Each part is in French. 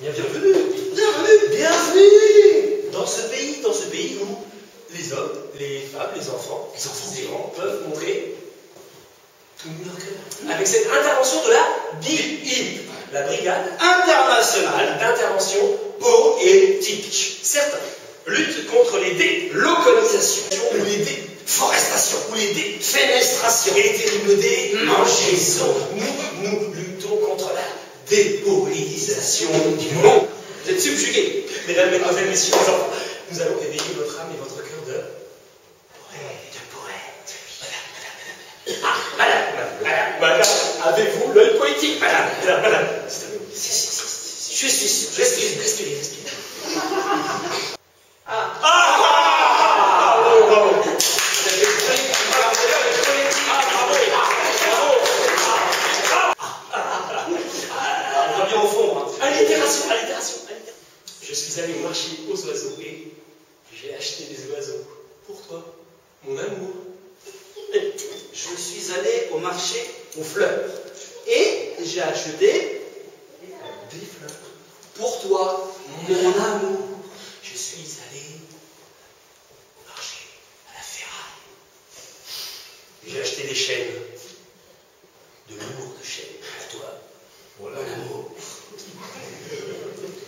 Bienvenue. Bienvenue. Bienvenue. Dans ce pays où les hommes, les femmes, les enfants, les grands peuvent montrer tout leur cœur. Avec cette intervention de la BIP, la Brigade internationale d'intervention poétique. Certains luttent contre les délocalisations ou les déforestations ou les défenestrations et les terribles démangeaisons. Nous luttons contre la dépoétisation du monde. Vous êtes subjugués, mesdames, mesdemoiselles, messieurs, les enfants. Nous allons éveiller votre âme et votre cœur de poète. Madame, avez-vous l'œil poétique, madame. Je suis sûr, respirez. On va bien au fond, hein. Allitération. Je suis allé au marché aux oiseaux et j'ai acheté des oiseaux. Pour toi, mon amour. Je suis allé au marché aux fleurs et j'ai acheté Des fleurs. pour toi, mon amour. Je suis allé au marché à la ferraille. J'ai acheté des chaînes. De lourdes chaînes pour toi, mon amour.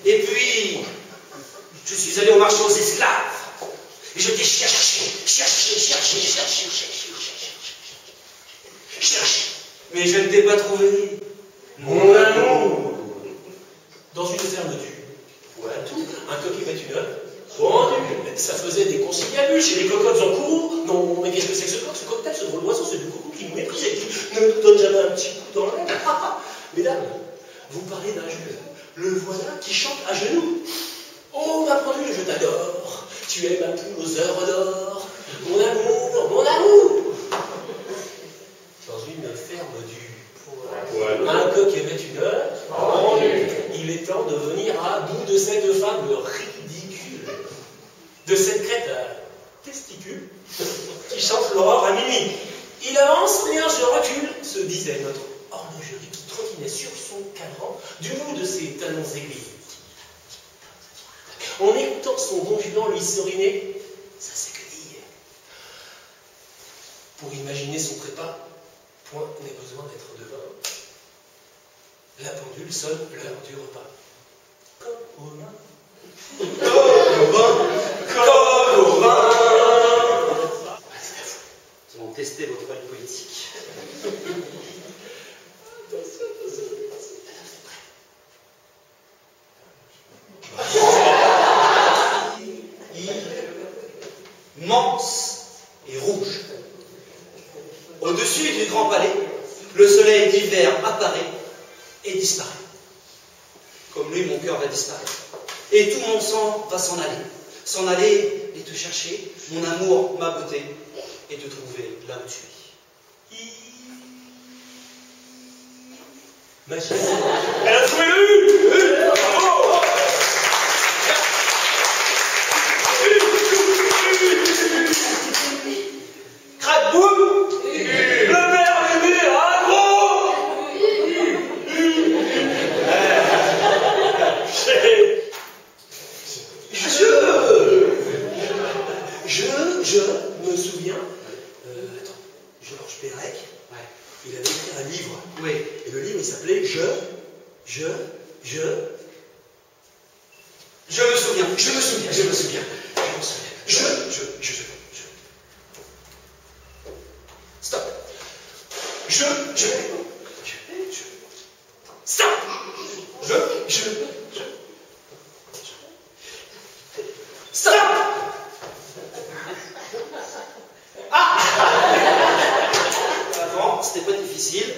Et puis, je suis allé au marché aux esclaves et je t'ai cherché. Mais je ne t'ai pas trouvé. Mon amour. Dans une ferme du Poitou, un coq met une œuf. Pendu. Ça faisait des conciliabules chez les cocottes en courroux. Non, mais qu'est-ce que c'est que ce cocktail, ce drôle d'oiseau, ce coucou qui nous méprise et qui ne nous donne jamais un petit coup dans l'air. Mesdames, vous parlez d'un Jules. Le voilà qui chante à genoux. Oh, ma pendule, je t'adore. Tu es ma poule aux heures d'or. Mon amour. Dans une ferme du Poitou, un coq émet une œuf. Il est temps de venir à bout de cette fable ridicule. De cette crête à testicules qui chante l'aurore à minuit. Il avance, mais je recule, se disait notre horlogerie qui trottinait sur son cadran du bout de ses talons aiguilles. En écoutant son bon Juan lui s'oriner, ça c'est que dire. Pour imaginer son trépas, point n'est besoin d'être devin. La pendule sonne l'heure du repas. Comme au vin. Nous allons tester votre œil poétique. Immense et rouge. Au-dessus du grand palais, le soleil d'hiver apparaît et disparaît. Comme lui, mon cœur va disparaître. Et tout mon sang va s'en aller. S'en aller et te chercher, mon amour, ma beauté, et te trouver là où tu es. Ma chérie, elle a trouvé le U. Bravo. Crac boum. Le père bébé, un gros. Je me souviens, Georges Perec, il avait écrit un livre. Oui. Et le livre, il s'appelait Je me souviens. Stop. Stop. Stop. Avant, c'était pas difficile,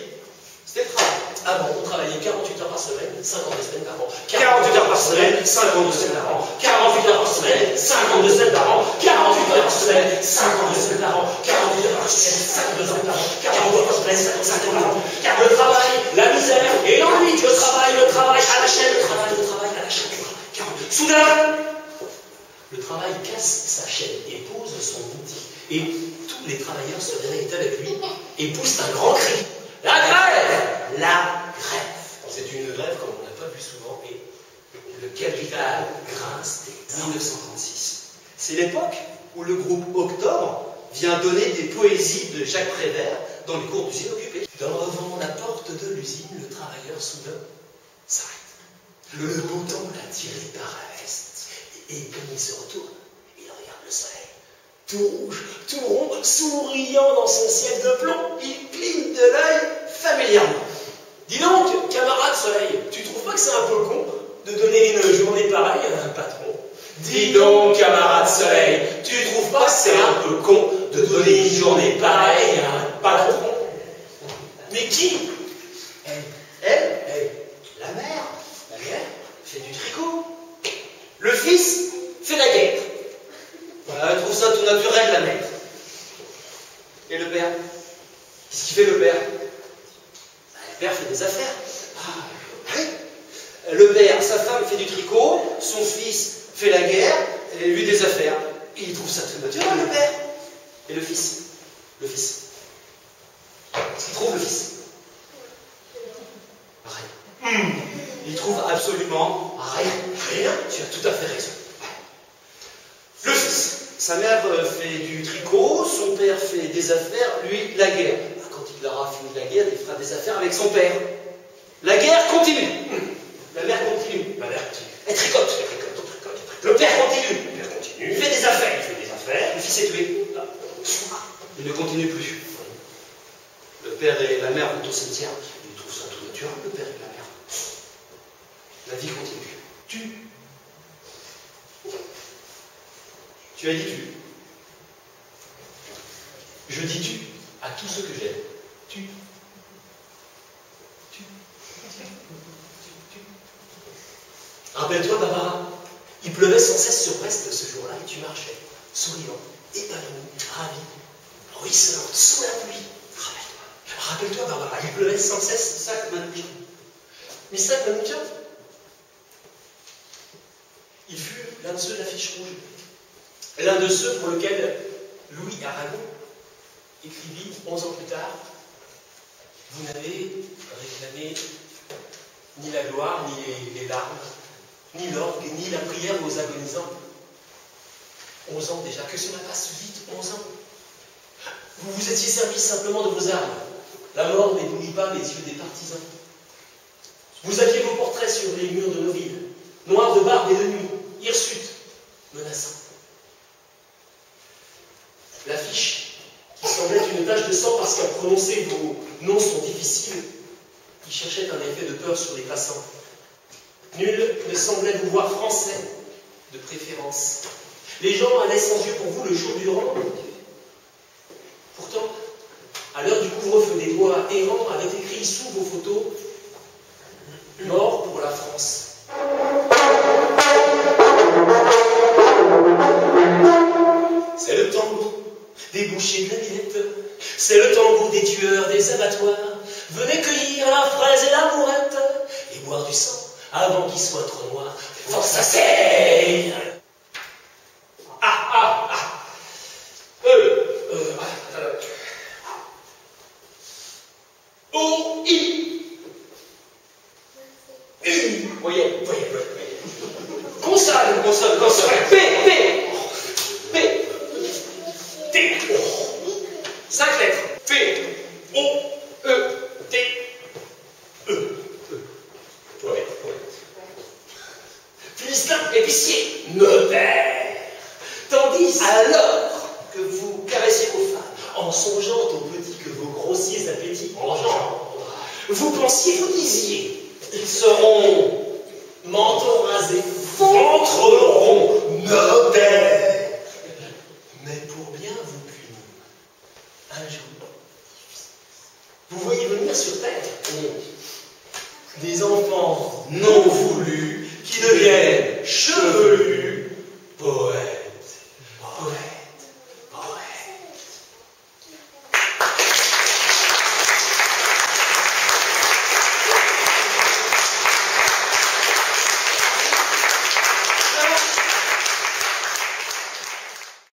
c'était le travail. Avant, on travaillait 48 heures par semaine, 52 semaines par an. 48 heures par semaine, 52 semaines par an. 48 heures par semaine, 52 semaines par an. 48 heures par semaine, 52 semaines par an. 48 heures par semaine, 52 semaines par an. 48 heures par semaine, 52 semaines par an. Car le travail, la misère et l'ennui, le travail à la chaîne, le travail à la chaîne. Soudain, le travail casse sa chaîne et pose son outil. Et tous les travailleurs se réveillent avec lui et poussent un grand cri. La grève. C'est une grève comme on n'a pas vu souvent et Le capital grince des 1936. C'est l'époque où le groupe Octobre vient donner des poésies de Jacques Prévert dans les cours d'usine occupée. Devant la porte de l'usine, le travailleur soudain s'arrête. Le beau temps l'a tiré par la veste. Et comme il se retourne, il regarde le soleil. Tout rouge, tout rond, souriant dans son ciel de plomb. Il cligne de l'œil familièrement. Dis donc, camarade soleil, tu trouves pas que c'est un peu con de donner une journée pareille à un patron? Dis donc, camarade soleil, tu trouves pas que c'est un peu con de donner une journée pareille à un patron? Mais qui? Elle, la mère, fait du tricot. Le fils fait la guerre. Voilà, elle trouve ça tout naturel, la mère. Et le père? Qu'est-ce qu'il fait, le père? Le père fait des affaires. Oui. Le père, sa femme fait du tricot, son fils fait la guerre, et lui des affaires. Et il trouve ça tout naturel, le père. Et le fils? Le fils. Qu'est-ce qu'il trouve, le fils? Rien. Il trouve absolument rien. Rien, tu as tout à fait raison. Le fils. Sa mère fait du tricot, son père fait des affaires, lui, la guerre. Quand il aura fini la guerre, il fera des affaires avec son père. La guerre continue. La mère continue. La mère continue. Elle tricote. Le père continue. Le père continue. Il fait des affaires. Il fait des affaires. Le fils est tué. Il ne continue plus. Le père et la mère vont au cimetière. Ils trouvent ça tout naturel, le père et la mère. La vie continue. Tu as dit tu. Je dis tu à tous ceux que j'aime. Tu. Rappelle-toi, Barbara, il pleuvait sans cesse sur Brest ce jour-là et tu marchais, souriant, épanoui, ravi, ruisselante, sous la pluie. Rappelle-toi, Barbara, il pleuvait sans cesse. Sac Manoukian. Mais Isaac Manoukian, il fut l'un de ceux de l'affiche rouge. L'un de ceux pour lequel Louis Aragon écrivit 11 ans plus tard: vous n'avez réclamé ni la gloire, ni les larmes, ni l'orgue, ni la prière aux agonisants. 11 ans déjà, que cela passe vite, 11 ans. Vous vous étiez servi simplement de vos armes. La mort n'éblouit pas les yeux des partisans. Vous aviez vos portraits sur les murs de nos villes, noirs de barbe et de nuit, hirsutes, menaçants. L'affiche, qui semblait une tache de sang parce qu'à prononcer vos noms sont difficiles, qui cherchait un effet de peur sur les passants. Nul ne semblait vous voir français, de préférence. Les gens allaient sans Dieu pour vous le jour durant. Pourtant, à l'heure du couvre-feu, des doigts errants avaient écrit sous vos photos « Mort pour la France ». C'est le tango des bouchers de la Villette, c'est le tango des tueurs des abattoirs. Venez cueillir la fraise et la mourette et boire du sang avant qu'il soit trop noir. Force ça saigne. O-I. U. Voyez. Consonne. P. T. 5 lettres. P. O. E. T. E. Ouais. Philistin, épicier, notaire. Tandis alors que vous caressiez vos femmes, en songeant aux petits que vos grossiers appétits engendrent, vous pensiez, vous disiez, ils seront menton rasé, ventre rond, notaire. Mais pour bien vous punir, un jour, vous voyez venir sur terre des enfants non voulus qui deviennent chevelus